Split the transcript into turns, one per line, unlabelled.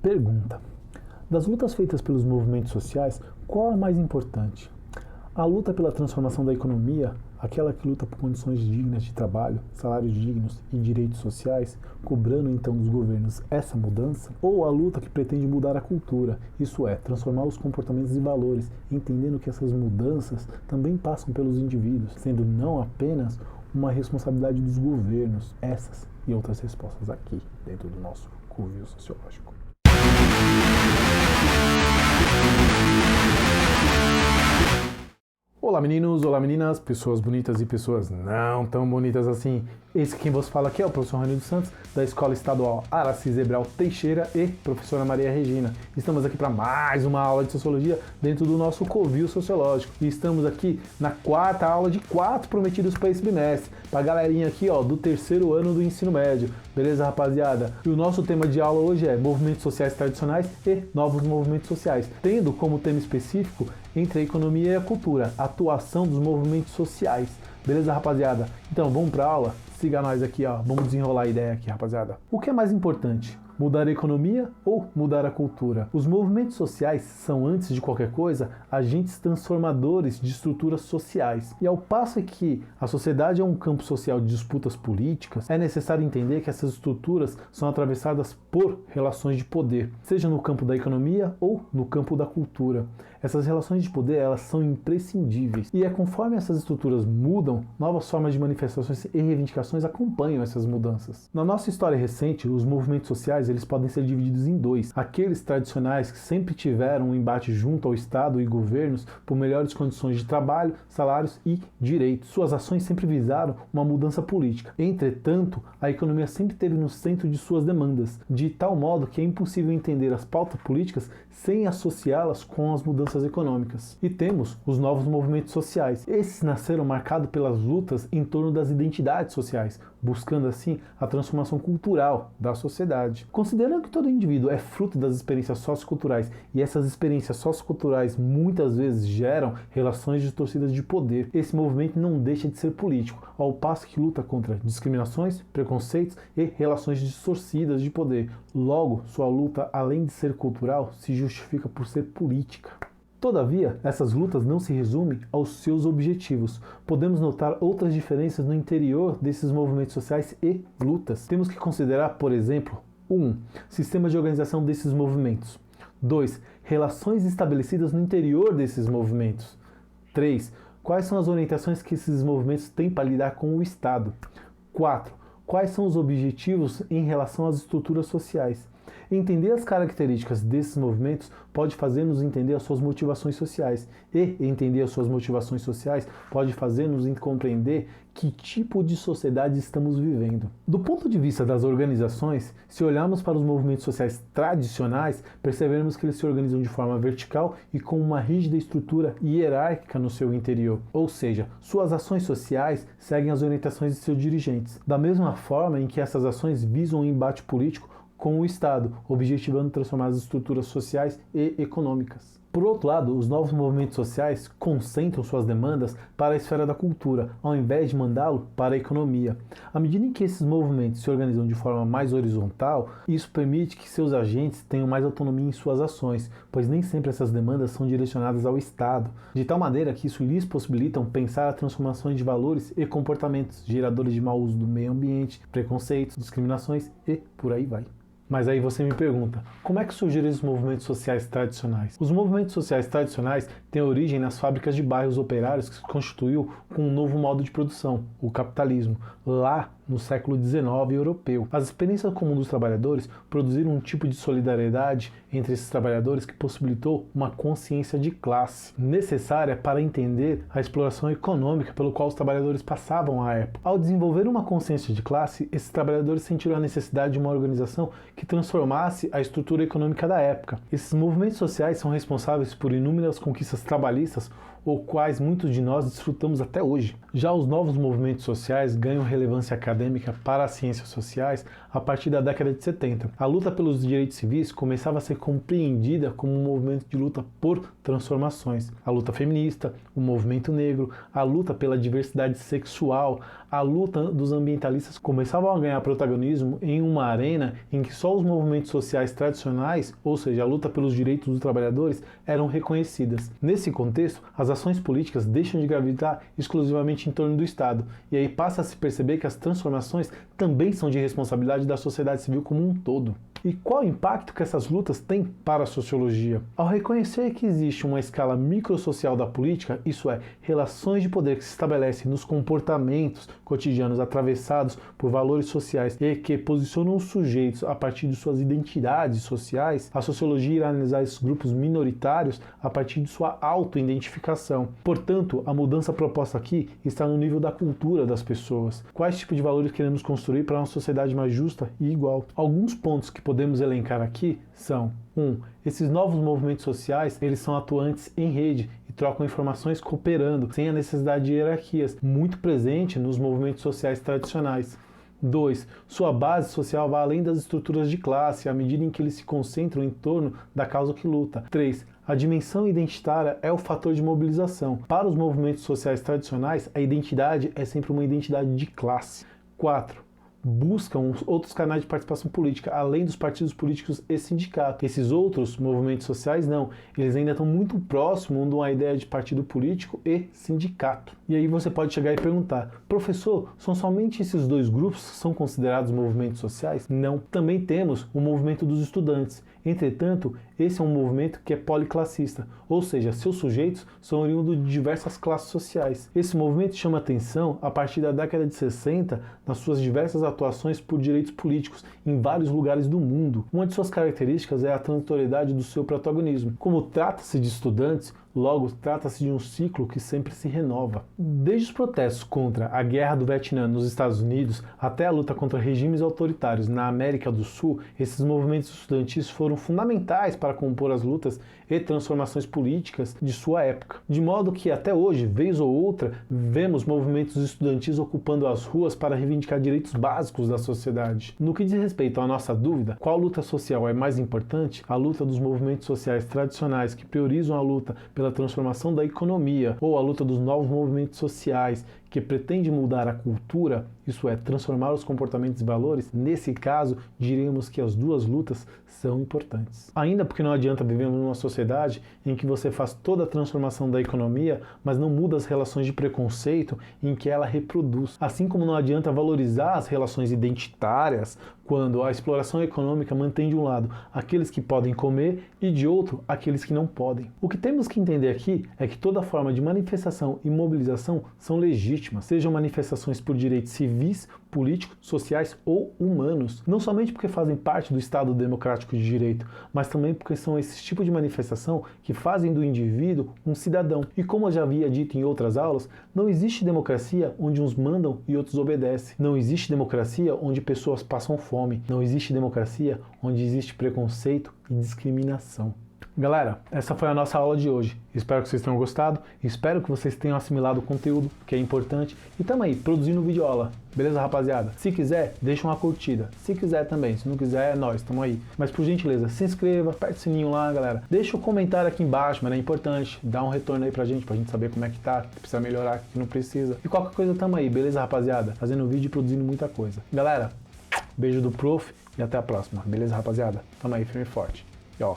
Pergunta: das lutas feitas pelos movimentos sociais, qual é a mais importante? A luta pela transformação da economia, aquela que luta por condições dignas de trabalho, salários dignos e direitos sociais, cobrando então dos governos essa mudança? Ou a luta que pretende mudar a cultura, isso é, transformar os comportamentos e valores, entendendo que essas mudanças também passam pelos indivíduos, sendo não apenas uma responsabilidade dos governos? Essas e outras respostas aqui, dentro do nosso Covil Sociológico. Olá meninos, olá meninas, pessoas bonitas e pessoas não tão bonitas assim. Esse quem vos fala aqui é o professor Rony dos Santos, da Escola Estadual Aracy Zebral Teixeira e professora Maria Regina. Estamos aqui para mais uma aula de Sociologia dentro do nosso Covil Sociológico. E estamos aqui na quarta aula de 4 prometidos para esse bimestre, para a galerinha aqui ó, do terceiro ano do ensino médio. Beleza, rapaziada? E o nosso tema de aula hoje é movimentos sociais tradicionais e novos movimentos sociais, tendo como tema específico entre a economia e a cultura, a atuação dos movimentos sociais. Beleza, rapaziada? Então, vamos para a aula? Siga nós aqui, ó. Vamos desenrolar a ideia aqui, rapaziada. O que é mais importante? Mudar a economia ou mudar a cultura? Os movimentos sociais são, antes de qualquer coisa, agentes transformadores de estruturas sociais. E ao passo que a sociedade é um campo social de disputas políticas, é necessário entender que essas estruturas são atravessadas por relações de poder, seja no campo da economia ou no campo da cultura. Essas relações de poder, elas são imprescindíveis. E é conforme essas estruturas mudam, novas formas de manifestações e reivindicações acompanham essas mudanças. Na nossa história recente, os movimentos sociais eles podem ser divididos em dois. Aqueles tradicionais que sempre tiveram um embate junto ao Estado e governos por melhores condições de trabalho, salários e direitos. Suas ações sempre visaram uma mudança política. Entretanto, a economia sempre esteve no centro de suas demandas, de tal modo que é impossível entender as pautas políticas sem associá-las com as mudanças econômicas. E temos os novos movimentos sociais. Esses nasceram marcados pelas lutas em torno das identidades sociais, buscando assim a transformação cultural da sociedade. Considerando que todo indivíduo é fruto das experiências socioculturais e essas experiências socioculturais muitas vezes geram relações distorcidas de poder, esse movimento não deixa de ser político, ao passo que luta contra discriminações, preconceitos e relações distorcidas de poder. Logo, sua luta, além de ser cultural, se justifica por ser política. Todavia, essas lutas não se resumem aos seus objetivos. Podemos notar outras diferenças no interior desses movimentos sociais e lutas. Temos que considerar, por exemplo, 1. Sistema de organização desses movimentos. 2. Relações estabelecidas no interior desses movimentos. 3. Quais são as orientações que esses movimentos têm para lidar com o Estado. 4. Quais são os objetivos em relação às estruturas sociais. Entender as características desses movimentos pode fazer-nos entender as suas motivações sociais. E entender as suas motivações sociais pode fazer-nos compreender que tipo de sociedade estamos vivendo. Do ponto de vista das organizações, se olharmos para os movimentos sociais tradicionais, percebemos que eles se organizam de forma vertical e com uma rígida estrutura hierárquica no seu interior. Ou seja, suas ações sociais seguem as orientações de seus dirigentes. Da mesma forma em que essas ações visam um embate político com o Estado, objetivando transformar as estruturas sociais e econômicas. Por outro lado, os novos movimentos sociais concentram suas demandas para a esfera da cultura, ao invés de mandá-lo para a economia. À medida em que esses movimentos se organizam de forma mais horizontal, isso permite que seus agentes tenham mais autonomia em suas ações, pois nem sempre essas demandas são direcionadas ao Estado, de tal maneira que isso lhes possibilita pensar a transformações de valores e comportamentos, geradores de mau uso do meio ambiente, preconceitos, discriminações e por aí vai. Mas aí você me pergunta, como é que surgiram os movimentos sociais tradicionais? Os movimentos sociais tradicionais têm origem nas fábricas de bairros operários que se constituiu com um novo modo de produção, o capitalismo, lá no século XIX europeu. As experiências comuns dos trabalhadores produziram um tipo de solidariedade entre esses trabalhadores que possibilitou uma consciência de classe, necessária para entender a exploração econômica pelo qual os trabalhadores passavam à época. Ao desenvolver uma consciência de classe, esses trabalhadores sentiram a necessidade de uma organização que transformasse a estrutura econômica da época. Esses movimentos sociais são responsáveis por inúmeras conquistas trabalhistas, ou quais muitos de nós desfrutamos até hoje. Já os novos movimentos sociais ganham relevância acadêmica para as ciências sociais a partir da década de 70. A luta pelos direitos civis começava a ser compreendida como um movimento de luta por transformações. A luta feminista, o movimento negro, a luta pela diversidade sexual, a luta dos ambientalistas começava a ganhar protagonismo em uma arena em que só os movimentos sociais tradicionais, ou seja, a luta pelos direitos dos trabalhadores, eram reconhecidas. Nesse contexto, as ações políticas deixam de gravitar exclusivamente em torno do Estado, e aí passa a se perceber que as transformações também são de responsabilidade da sociedade civil como um todo. E qual o impacto que essas lutas têm para a sociologia? Ao reconhecer que existe uma escala microsocial da política, isso é, relações de poder que se estabelecem nos comportamentos cotidianos atravessados por valores sociais e que posicionam os sujeitos a partir de suas identidades sociais, a sociologia irá analisar esses grupos minoritários a partir de sua auto-identificação. Portanto, a mudança proposta aqui está no nível da cultura das pessoas. Quais tipos de valores queremos construir para uma sociedade mais justa e igual? Alguns pontos que podemos elencar aqui são: 1. Esses novos movimentos sociais, eles são atuantes em rede e trocam informações cooperando, sem a necessidade de hierarquias, muito presente nos movimentos sociais tradicionais. 2. Sua base social vai além das estruturas de classe, à medida em que eles se concentram em torno da causa que luta. 3. A dimensão identitária é o fator de mobilização. Para os movimentos sociais tradicionais, a identidade é sempre uma identidade de classe. 4. Buscam outros canais de participação política, além dos partidos políticos e sindicatos. Esses outros movimentos sociais não, eles ainda estão muito próximos de uma ideia de partido político e sindicato. E aí você pode chegar e perguntar: professor, são somente esses dois grupos que são considerados movimentos sociais? Não. Também temos o movimento dos estudantes. Entretanto, esse é um movimento que é policlassista, ou seja, seus sujeitos são oriundos de diversas classes sociais. Esse movimento chama atenção a partir da década de 60 nas suas diversas atuações por direitos políticos em vários lugares do mundo. Uma de suas características é a transitoriedade do seu protagonismo. Como trata-se de estudantes, logo trata-se de um ciclo que sempre se renova. Desde os protestos contra a Guerra do Vietnã nos Estados Unidos até a luta contra regimes autoritários na América do Sul, esses movimentos estudantis foram fundamentais para compor as lutas e transformações políticas de sua época. De modo que até hoje, vez ou outra, vemos movimentos estudantis ocupando as ruas para reivindicar direitos básicos da sociedade. No que diz respeito à nossa dúvida, qual luta social é mais importante? A luta dos movimentos sociais tradicionais que priorizam a luta pela transformação da economia, ou a luta dos novos movimentos sociais que pretende mudar a cultura, isso é, transformar os comportamentos e valores? Nesse caso, diríamos que as duas lutas são importantes. Ainda porque não adianta vivermos numa sociedade em que você faz toda a transformação da economia, mas não muda as relações de preconceito em que ela reproduz. Assim como não adianta valorizar as relações identitárias quando a exploração econômica mantém de um lado aqueles que podem comer e de outro aqueles que não podem. O que temos que entender aqui é que toda forma de manifestação e mobilização são legítimas, sejam manifestações por direitos civis, políticos, sociais ou humanos. Não somente porque fazem parte do Estado democrático de direito, mas também porque são esses tipos de manifestação que fazem do indivíduo um cidadão. E como eu já havia dito em outras aulas, não existe democracia onde uns mandam e outros obedecem. Não existe democracia onde pessoas passam fome. Não existe democracia onde existe preconceito e discriminação. Galera, essa foi a nossa aula de hoje. Espero que vocês tenham gostado, espero que vocês tenham assimilado o conteúdo, que é importante, e tamo aí, produzindo vídeo aula. Beleza, rapaziada? Se quiser, deixa uma curtida. Se quiser também, se não quiser, é nóis, tamo aí. Mas por gentileza, se inscreva, aperte o sininho lá, galera. Deixa o comentário aqui embaixo, mas é importante. Dá um retorno aí pra gente saber como é que tá, que precisa melhorar, que não precisa. E qualquer coisa, tamo aí, beleza, rapaziada? Fazendo vídeo e produzindo muita coisa. Galera, beijo do prof e até a próxima. Beleza, rapaziada? Tamo aí, firme e forte. E ó.